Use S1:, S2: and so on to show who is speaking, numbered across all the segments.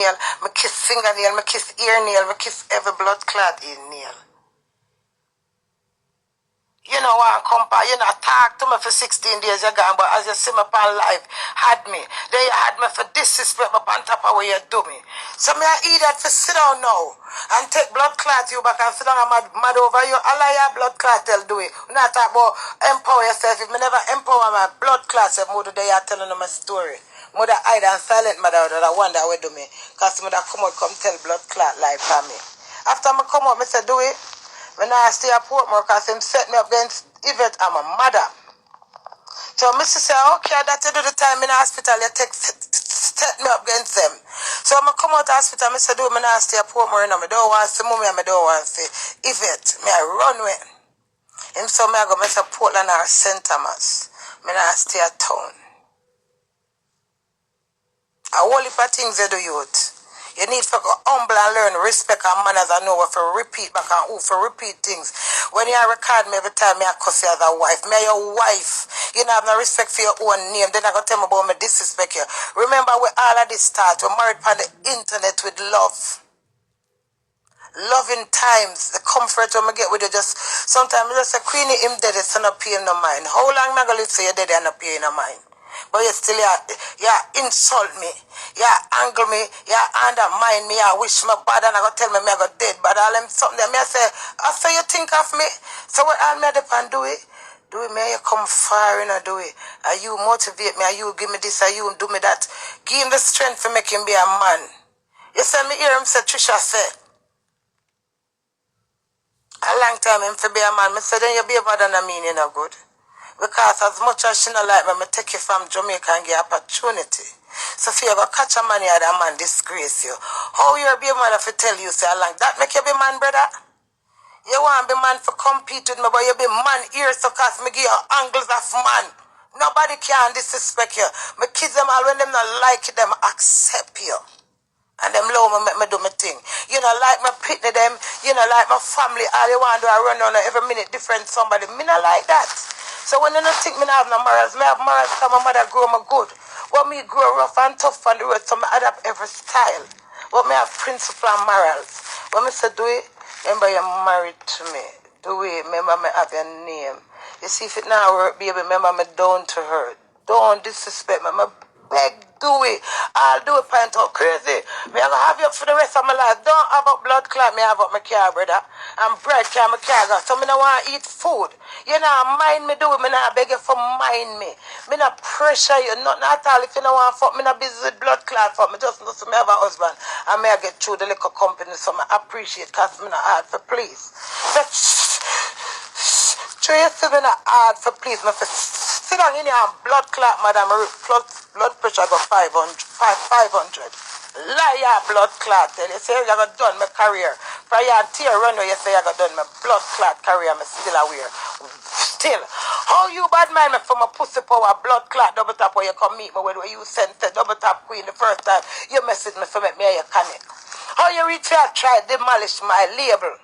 S1: nail, me kiss fingernail, me kiss ear nail, me kiss every blood clot in nail. You know what, compa, you know, talk to me for 16 days ago, but as you see me upon life, had me. Then you had me for disrespect me on top of what you do me. So me I eat that for sit down now and take blood clot you back and sit down and mad over you. All of your blood clot tell do it. We not talk about empower yourself. If me never empower my blood clots, if more today you telling them a story. Mother hide and silent mother that I wonder what do me. Cause mother come out come tell blood clot life for me. After me come out, me say do it. When I stay at Portmore, because him set me up against Yvette, I'm a mother. So Mr. say, okay, that you do the time in the hospital, you take set me up against them. So I come out of the hospital, I say, do me not stay at Portmore, and I don't want to see mommy, and I don't want to see Yvette. Me I run with him. So me I go, I say Portland or St. Thomas. Me not stay at town. A whole heap of things they do youth. You need to go humble and learn respect and manners and know what to repeat back and who for repeat things. When you record me every time I cuss you as a wife, me your wife. You don't have no respect for your own name. Then I go tell me about me disrespect you. Remember where all of this start. We're married on the internet with love. Loving times, the comfort when I get with you just sometimes I just say Queenie him dead, it's not paying no mind. How long am I gonna live so you're dead and not paying no mind? But you still insult me, angle me, undermine me, wish me bad and I go tell me I go dead, but all them something that me I say, after you think of me, so what all me depend do it? Do it, may you come far and do it. Are you motivate me, are you give me this, are you do me that? Give him the strength to make him be a man. You send me hear him say, Trisha say, a long time him to be a man, me say then you be better than me, you know good. Because as much as she not like me, I take you from Jamaica and get opportunity. So if you go catch a man here, that man disgrace you. How you be a man if I tell you, say, like that make you be man, brother? You want to be man for compete with me, but you be man here, so cause me give you angles of man. Nobody can disrespect you. My kids, them all, when them not like it, them accept you. And them love me, make me do my thing. You know, like my pitney them, you know, like my family, all you want to do, I run on every minute different somebody. Me not like that. So when you don't think me not have no morals, me have morals because my mother grew me good. But me grow rough and tough on the road, so me adapt every style. But me have principle and morals. When me say do it, remember you're married to me. Do it, remember me have your name. You see, if it now work, baby, remember me down to her. Don't disrespect me. Me beg, do it. I'll do it, point out crazy. Me I gonna have you up for the rest of my life. Don't have up blood clot, me have up my car, brother. And bread car, my car go. So me no want to eat food. You know, mind me do it, me not beg you for mind me. Me not pressure you, nothing at all. If you don't want to fuck, me not busy with blood clot fuck. Me just know so me have a husband. And me I get through the little company, so me appreciate, cause me not hard for please. So, so you see me not hard for please, me for sit down in here and blood clot, madam, blood pressure go 500. Liar, blood clot. You say you got done my career. For your tear run where you say you got done my blood clot career, I'm still aware. Still. How you bad mind me from a pussy power blood clot double tap where you come meet me with where you sent the double tap queen the first time you message me for make me you connect. How you reach here try demolish my label.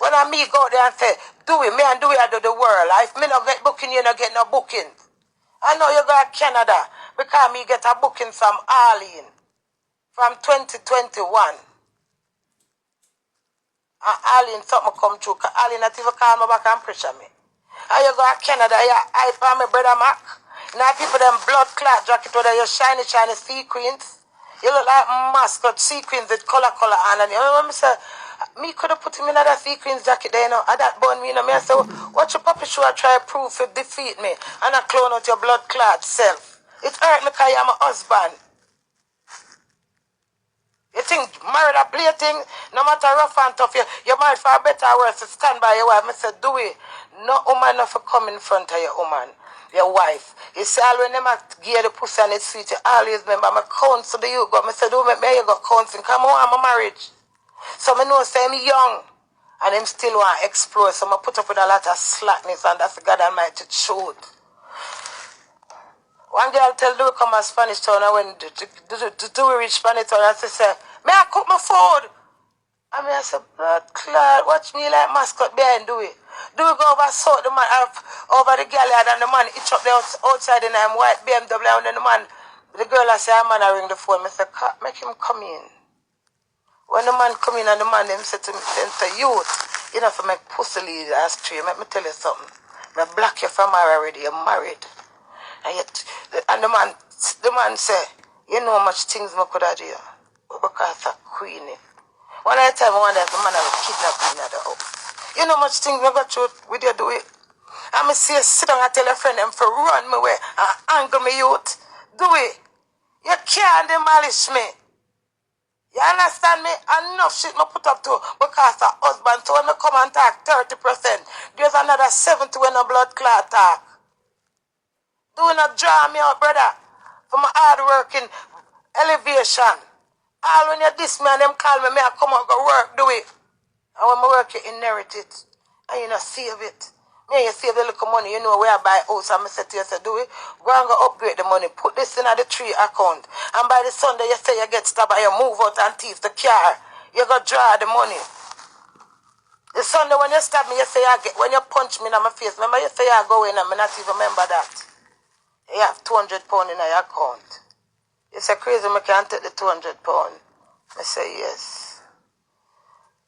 S1: When I me go there and say, do it, me and do it I do the world. If me not get booking, you not get no booking. I know you go to Canada because me get a booking from Arlene from 2021. And Arlene something come through because Arlene not even call me back and pressure me. And you go to Canada, you hype on me brother Mac. Now people them blood clot jacket whether you shiny sequins. You look like mascot sequins with color on and you know what me say? Me could have put him in that sequins jacket there, you know, and that bun me, you know, me I say, what your puppy show I try to prove to defeat me, and I clone out your blood clot self. It hurt me because you're my husband. You think married a play thing, no matter rough and tough, you married for a better or worse to stand by your wife. I said, do it. No woman not for come in front of your woman, your wife. You see, all when them give you the pussy and it's sweet, you always remember my counsel the you go. I said, do me, you go counseling, come on, I'm a marriage. So I know say I'm young and him still want to explore. So I put up with a lot of slackness and that's the God Almighty truth. One girl tell do come to Spanish town and when do we reach Spanish town and she say, may I cook my food? I mean I said, blood clot, watch me like mascot behind do it. Do we go over sort the man over the galley and the man each up there outside in them white BMW and then the man the girl I say, man I ring the phone, I say, make him come in. When the man come in and the man them say to me, say, youth, you know, for make pussy lead astray, let me tell you something. I block you from her already, you're married. And yet, and the man say, you know how much things I could have do because of Queenie. One at a time, one day, the man will kidnap me in the house. You know how much things I got through with you do it. And I say, sit down and tell a friend them for run me away and angle me youth. Do it. You can't demolish me. You understand me? Enough shit me put up to because of husband. So when I come and talk 30%, there's another 70 when a blood clot talk. Do not draw me out, brother, for my hard working elevation. All when you diss me and them call me, I come out go work, do it. And when I work, you inherit it. And you know, save it. Me, you save the little money, you know where I buy house, and I say to you, say, do it. Go and go upgrade the money. Put this in the 3 account. And by the Sunday, you say you get stabbed and you move out and thief the car. You go draw the money. The Sunday when you stab me, you say you get, when you punch me in my face, remember you say you go in and I not even remember that. You have £200 in your account. You say, crazy, I can't take the £200. I say, yes.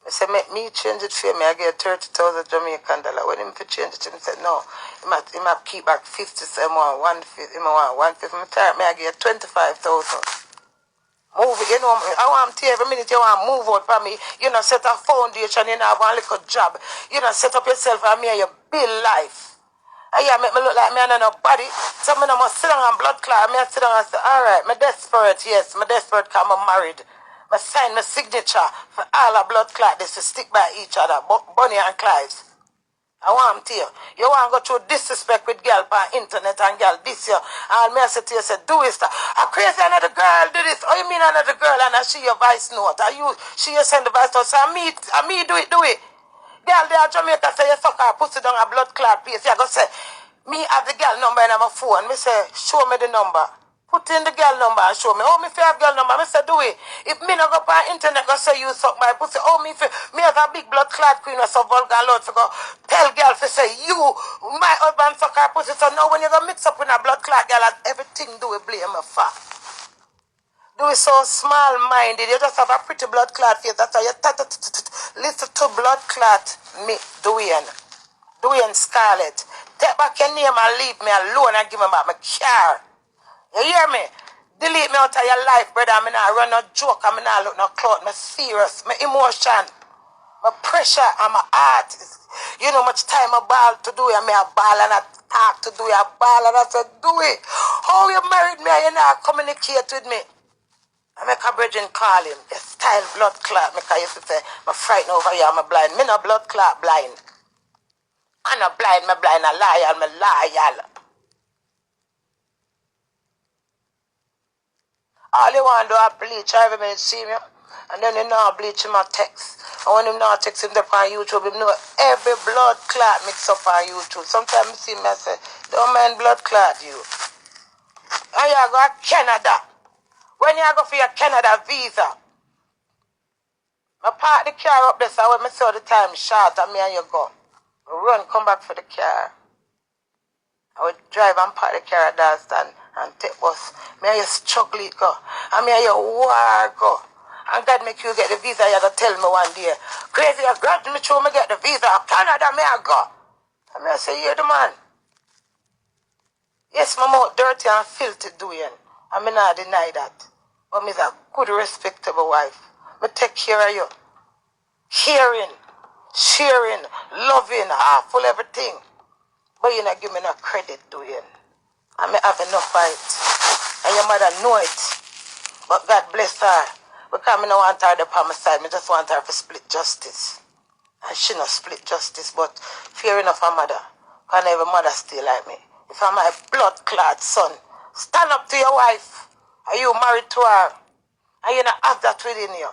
S1: I said, make me change it for me. I get 30,000 Jamaican dollars. When him to change it, he said, no. He might keep back 50, so he want 150. He want 150. I get 25,000. Move it, you know, I want to every minute you want to move out for me. You know, set a foundation, you know, have one little job. You know, set up yourself and me and you build life. And yeah, make me look like me and nobody. So I must sit down and blood clot. I sit down and say, all right, I'm desperate, yes. I'm desperate because I'm married. I sign my signature for all our blood clot. They stick by each other, Bonnie and Clives. I want to tell you. You want to go through disrespect with girl on internet and girl this year. And me I say to you, say, do it. I crazy another girl do this. Oh, you mean another girl and I see your voice note. Are you, she send the voice note. So I me do it. Girl, they are Jamaica say you suck her pussy down a blood clot place. You go say, me have the girl number in my phone. Me say, show me the number. Put in the girl number and show me. Oh, me if you have girl number, me say do it. If me not go on internet go say you suck my pussy, oh me if me have a big blood clot queen or so vulgar load to go tell girl to say you my husband suck her pussy. So now when you go mix up with a blood clot girl and everything do it blame me for. Do it so small minded. You just have a pretty blood clot face. That's how you listen to blood clot me Dewey Scarlett. Take back your name and leave me alone and give me back my car. You hear me? Delete me out of your life, brother. I'm not run no joke. I'm not look no clout. I'm serious. My emotion, my pressure, and my heart. You know much time I ball to do it. I ball and I talk to do it. I ball and I say, do it. How you married me and you not communicate with me? I make a brethren call him. You style blood clot. Because I used to say, I'm frightened over you. I'm blind. Me no blood clot blind. I'm not blind. I'm blind. I'm loyal. I'm loyal. All you want to do is bleach every minute, see me? And then you know bleach him a text. And when him now text him up on YouTube, him know every blood clot mix up on YouTube. Sometimes you see me and say, don't mind blood clot you. And you go to Canada. When you go for your Canada visa, I park the car up there so when I saw the time short and me and you go. I run, come back for the car. I would drive and park the car at Dalston and take bus. Me and you struggle it go. And me and you war go. And God make you get the visa, you gotta tell me one day. Crazy, you grab me through me get the visa. Canada, me I go. And me I say, you're the man. Yes, my mouth dirty and filthy doing. I me not deny that. But me's a good, respectable wife. Me take care of you. Caring, sharing, loving, half full everything. But you not give me no credit doing. I may have enough fight. And your mother know it. But God bless her. Because I don't want her upon my side. I just want her to split justice. And she not split justice. But fear enough her mother. Because every mother still like me. If I'm my blood clot son, stand up to your wife. Are you married to her? And you not have that within you.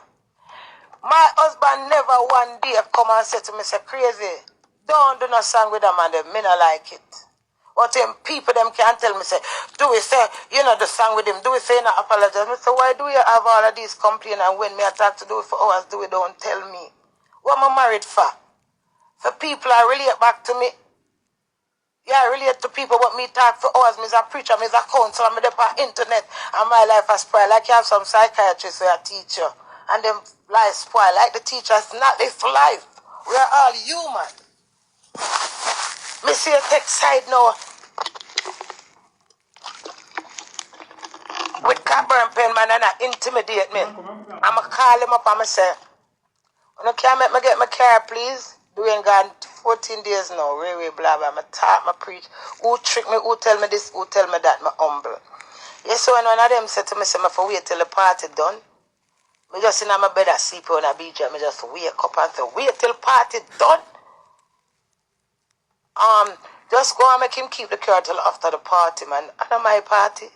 S1: My husband never one day come and say to me, say, crazy, don't do no song with them and them. Me not like it. But them people them can't tell me, say, do we say, you know the song with him, do we say you not apologize? Me say, why do you have all of these complaints and when me attack to do it for hours, do it, don't tell me. What am I married for? For people I relate back to me. Yeah, I relate to people what me talk for hours. Me is a preacher, me is a counselor, me there on internet and my life has spoiled. Like you have some psychiatrists or a teacher. and them life spoil. Like the teachers not live for life. We are all human. Me see a text side now with copper and pen man and intimidate me. I'ma call him up and I say, you can't make me get my car, please. Doing gone 14 days now. Really, blah, blah. I talk, I preach. Who trick me? Who tell me this? Who tell me that? Me humble. Yes, so when one of them said to me, say, I for wait till the party done. Me just in my bed and sleep on a beach. Me just wake up and say, wait till party done. Just go and make him keep the car till after the party, man. After my party.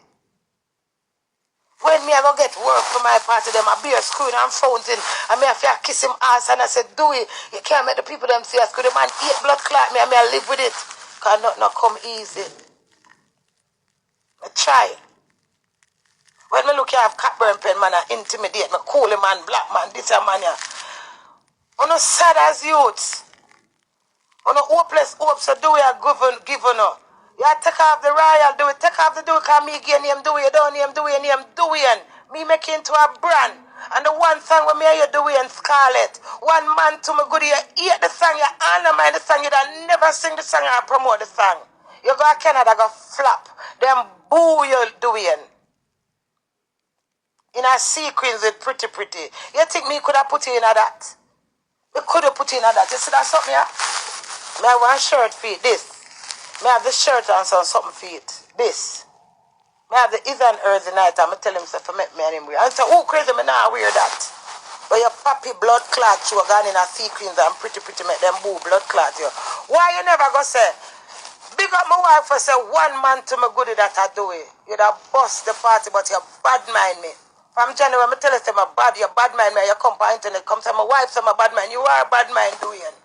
S1: When me I go get work for my party, them I beer screwing and fountain, and me I feel kiss him ass, and I said, do it. You can't make the people them see us. Could the man eat blood clot me, and me I live with it. Cause not come easy. I try. When me look here, I have Cockburn pen, man, I intimidate me, cool man, black man, this and man, yeah. I'm not sad as youths. I'm not hopeless hope, so do it a governor. Yeah, take off the royal, do it, take off the do it, cause me again name do it, don't name do it, name do it. Me make it into a brand. And the one song when me hear you do it and Scarlet. One man to me good, you hate the song, you honor the song, you don't never sing the song or promote the song. You go to Canada, go flop. Them boo you doing. In a sequence with pretty. You think me could have put you in a that? Me could have put you in a that. You see that something here? Me have one shirt for it, this. Me have the shirt and something for it. This. Me have the Is and Earth night and I tell him so for make me and him wear. And say, oh crazy, me now wear that. But your pappy blood clot you gone in a sequins and pretty make them boo blood clot you. Why you never go say, big up my wife for say one man to me goodie that I do it. You'd have bust the party but you bad mind me. From January, I tell you say my bad, you bad mind me, you come by internet, come say my wife say my bad mind. You are a bad mind doing.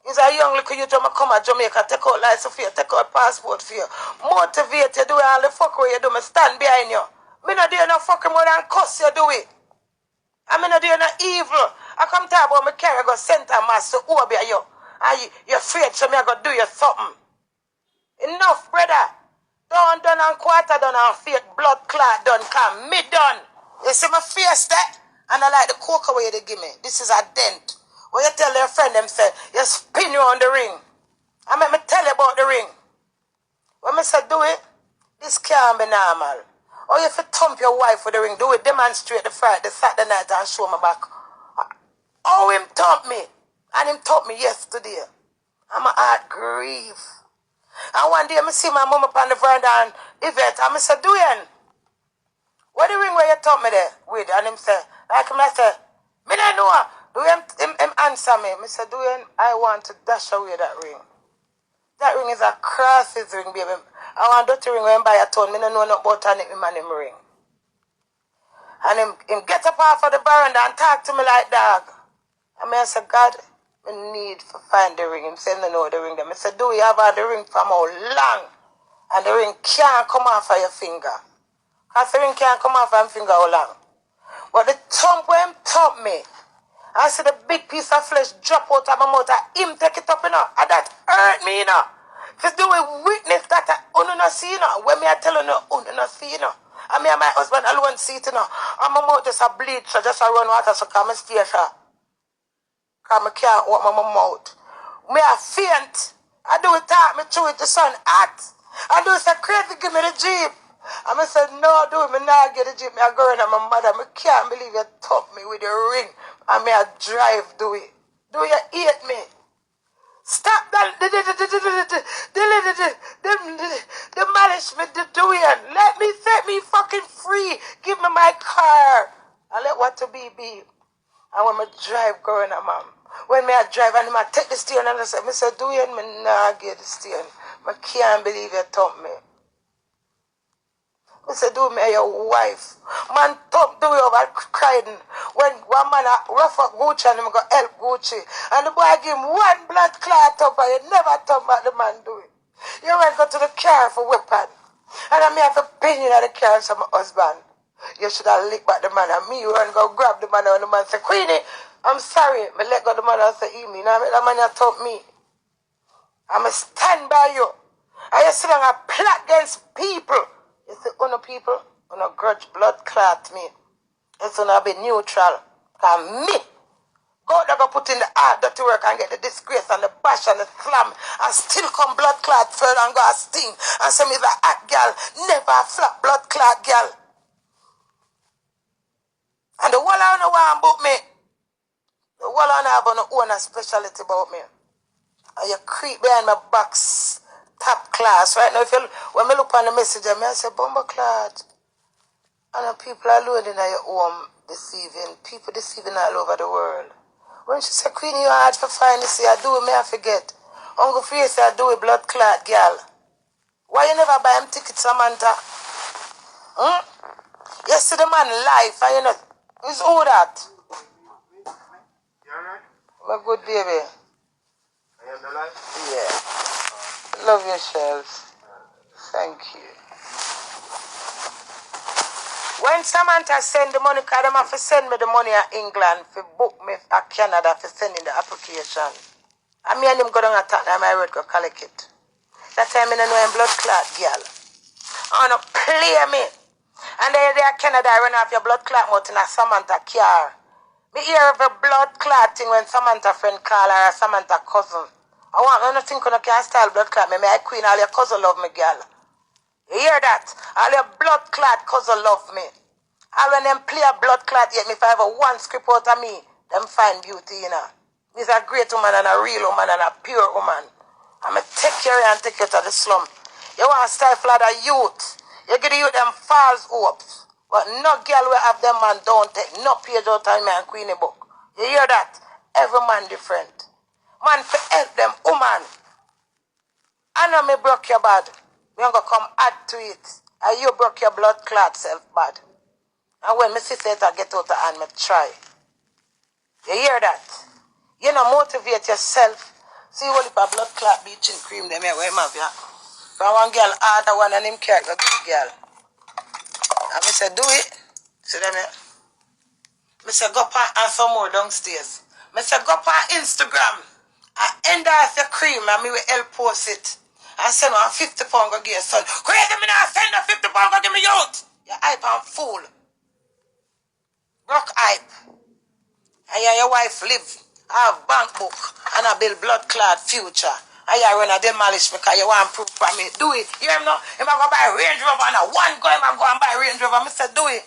S1: He's a young little youth come at Jamaica, take out license for you, take out passport for you. Motivate you, do all the fuck where you do, me stand behind you. Me not doing no fucking more than cuss you do it. I mean not doing no evil. I come talk about my carry, go center mass to obey you. And you're afraid so me I go do you something. Enough, brother. Done and quarter done and fake blood clot done, come me done. You see my face that? And I like the coke away they give me. This is a dent. When you tell your friend them say, you spin you on the ring. I make me tell you about the ring. When I say do it, this can't be normal. Or if you thump your wife with the ring, do it, demonstrate the Saturday night and show me back. Oh, him thump me. And him thump me yesterday. I'm a heart grief. And one day I see my mom up on the veranda and Yvette, and I say, do it. What the ring where you thump me there with? And him say, like him I say, me don't know. Do him answer me. I said, I want to dash away that ring. That ring is a crosses ring, baby. I want that ring when I buy a ton. I don't know nothing about it, man, him ring. And him get up off of the veranda and talk to me like dog. And I said, God, I need to find the ring. Him said, no, the ring. I said, do you have the ring from how long? And the ring can't come off of your finger. Because the ring can't come off of your finger how long. But the thump when him thump me, I see the big piece of flesh drop out of my mouth and him take it up, you know. And that hurt me, you know. If do a witness that I don't see, you know. When me I tell you, no, I don't see, you know. And me and my husband alone see it, you know. And my mouth just a bleed, so just a run water, so come and stay, sir. Because I can't open my mouth. Me I faint. I do it talk me through it, the sun hot. I do it say, crazy, give me the jeep. And I said, no, do it, me not get the jeep. Me I go in and my mother, me can't believe you took me with the ring. And me I drive, do it. Do you hate me? Stop that. The malice me doing. Let me set me fucking free. Give me my car. I let what to be. And when I drive, going on, mom. When me I drive and I take the steering and I say, Mr. Doing, me not get the steering. I can't believe you took me. I said, do me your wife. Man, top do it over crying. When one man rough up Gucci and him go help Gucci. And the boy give him one blood clot up and you never talk about the man do it. You went go to the car for weapon. And I may have to pin you in the car to my husband. You should have licked back the man and me. You run go grab the man and the man say, Queenie, I'm sorry. I let go the man and say, me. Now the man you told me. I'm a stand by you. And you sit down and plot against people. You see, people, grudge blood clot me. It's gonna be neutral. Cause me, go there go put in the hard dirty work and get the disgrace and the bash and the slam and still come blood clot further and go a sting and say me the hot girl, never a flat blood clot girl. And the whole I know one about me. The whole I know have no own a speciality about me. And you creep behind my box top class. Right now, if you when me look on the message, I say, Bumble Clot. And the people are loading at your home deceiving. People deceiving all over the world. When she said, Queenie, you hard for find this, I do it, may I forget. Uncle Free say, I do it, blood clot, girl. Why you never buy him tickets, Samantha? You see the man life, and you know, it's all that.
S2: You alright?
S1: My good baby.
S2: I am alive?
S1: Yeah. Love yourselves. Thank you. When Samantha send the money, because them have to send me the money at England for book me at Canada for sending the application. And me and him go down and talk and my road go collect it. That time I know I'm blood clot girl. I wanna play me. And then there Canada I run off your blood clot mouth in a Samantha car. Me hear of a blood clot thing when Samantha friend call her or Samantha cousin. I want nothing can style blood clot me. I Queen all your cousin love me girl. You hear that? All your blood clot cousin love me. All when them play a blood clot yet me if I have a one script out of me, them find beauty, you know. Me's a great woman and a real woman and a pure woman. I'ma take care and take you to the slum. You want to stifle the youth. You give the youth them false hopes. But no girl will have them man don't take no page out of me and Queenie book. You hear that? Every man different. Man for help them woman. I know me broke your bad. We ain't gonna come add to it. And you broke your blood clot self bad. And when me sister get out of hand, me try. You hear that? You know, motivate yourself. See what if a blood clot bleaching cream them here where him have ya. From one girl other one and him carry go to the girl. And me say do it. See them here? Me say go and some more downstairs. Me say go on Instagram. And endorse your cream and me will help post it. And send her 50 pounds go give your son. Crazy me now send her 50 pounds go give me youth. You hype and fool. Broke hype. And your wife live, have bank book, and a build blood clot future. And you run a demolish because you want proof for me. Do it. You hear me now? If I go buy a Range Rover and a one go, I go and buy a Range Rover. I said, do it.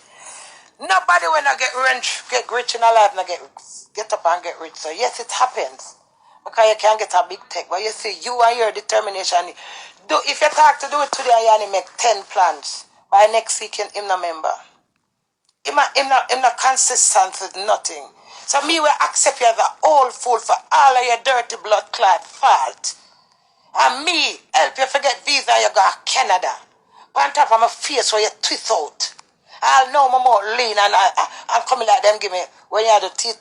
S1: Nobody when I get rich in a life, not get up and get rich. So yes, it happens. Because you can't get a big tech. But you see, you and your determination. If you talk to do it today, you only make 10 plans. By next week, him no member. Him not consistent with nothing. So me will accept you as an old fool for all of your dirty blood clot fault. And me help you forget visa you go to Canada. On top of my face where you twist out. I'll know my more lean and I'm coming like them give me when you have the teeth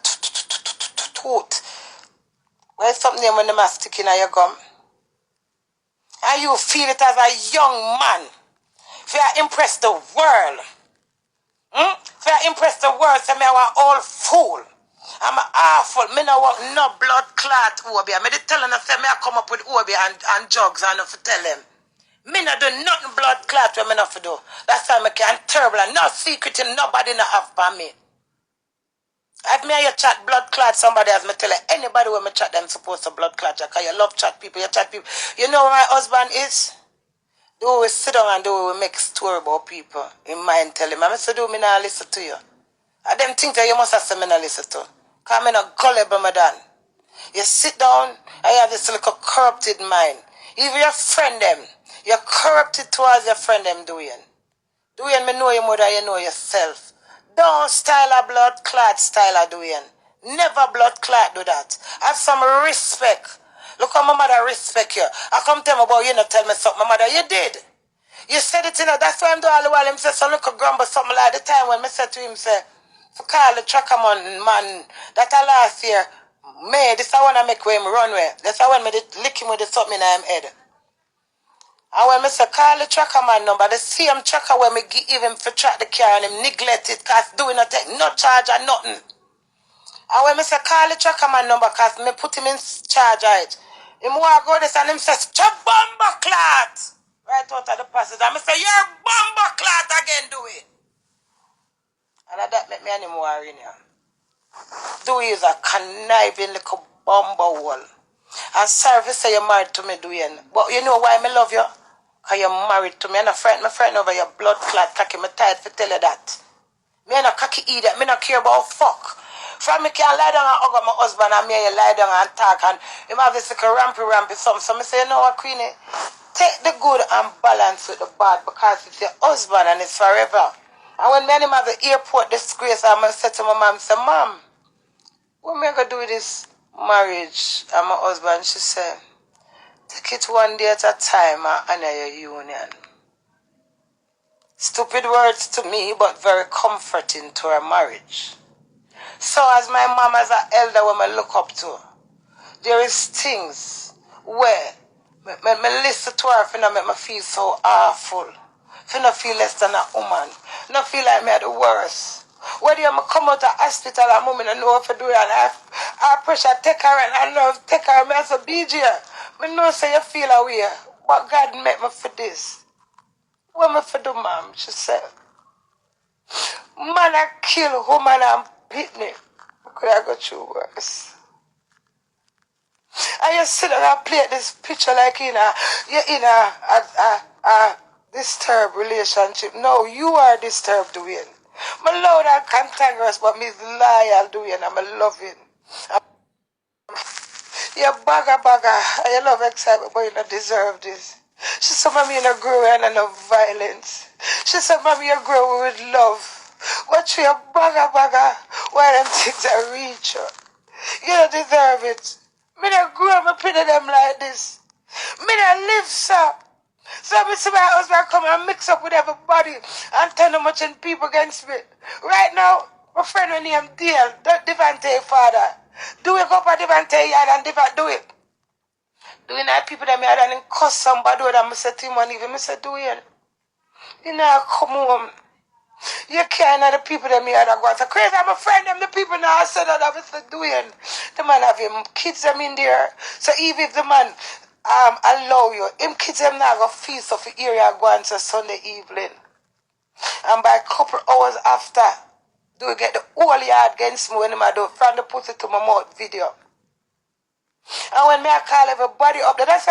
S1: tooth. Where's something when the mask stick in your gum? And you feel it as a young man. If you impress the world. If you impress the world, say me I want old fool. I'm awful. Me no want no blood clot Obi. Me dey telling them say me I come up with Obi and jugs and to tell them. Me no do nothing blood clot when me not do. That's why me can terrible and no secret in nobody no have for me. If me and you chat blood clot somebody as me tell you, anybody when me chat them supposed to blood clot because you love chat people, you chat people. You know where my husband is? Do we sit down and do we make story about people in mind tell him. I say do me not listen to you. And them things that you must have to me not listen to. Because I'm not gullible, madam. You sit down and you have this little corrupted mind. Even your friend them, you're corrupted towards your friend them doing. Doing me know you more than you know yourself. Don't style a blood clot style of doing. Never blood clot do that. Have some respect. Look how my mother respect you. I come tell me about you not tell me something, my mother. You did. You said it, you know, that's why I'm doing all the while. Him say, so look a grumble something like the time when I said to him, say, for call the tracker man, that last year, May, this I want to make him run with. That's why when I lick him with the something in his head. And when I say, call the tracker man number, the same tracker when I give him for track the car and him neglect it, because doing not take no charge or nothing. And when I say, call the tracker man number, because I put him in charge of it. Him walk go this and him says, bomber clot! Right out of the passage. And I say, you're bomber clot again, do it. And that make me any more in here. Dewey is a conniving little bumblehole. I'm sorry if you say you're married to me, Dewey. But you know why I love you? Because you're married to me. And my friend over your blood clot cocky. Me tired to tell you that. Me no cocky either. Me no care about fuck. From me can lie down and hug my husband and me and you lie down and talk and him have this like a rampy something. So me say, you know what, Queenie? Take the good and balance with the bad because it's your husband and it's forever. And when me and him have the airport disgrace, I'm going to say to my mom, say, Mom, what am I going to do with this marriage and my husband? She said, take it one day at a time and honor your union. Stupid words to me, but very comforting to our marriage. So as my mom as an elder when I look up to, there is things where me listen to her and make me feel so awful. I not feel less than a woman. Not feel like me at the worst. Whether I come out of hospital and mom I know what to do and I pressure take her and I know take her and I say BJ. I know say you feel away. But God make me for this. What me for do, mom? She said, man I kill woman and pitney. Could I go through worse? And you sit there and play this picture like you're in a disturbed relationship. No, you are disturbed, Dwayne. I'm loud and cantankerous, but me loyal, Dwayne. I'm loving. You're bagger. And you love excitement, but you don't deserve this. She said, Mommy, you're not growing and no violence. She said, Mommy, you're growing with love. What you bagger? Why them things I reach you? You don't deserve it. Me not grow up and pity them like this. Me not live, sir. So I see my husband come and mix up with everybody and turn them much in people against me. Right now, my friend named Dale, that Devante father. Do it up at Devante yard and do it. Doing that people that me had and cuss somebody that I say to him and even I say do it. You know, come home. You can't have the people that me had go so crazy. I'm a friend them the people now I said that I was doing. The man have him kids them in there. So even if the man allow you, him kids them now go feast of the area go on to Sunday evening. And by a couple hours after, do we get the whole yard against me when I do from the pussy to my mouth video. And when me I call everybody up, that's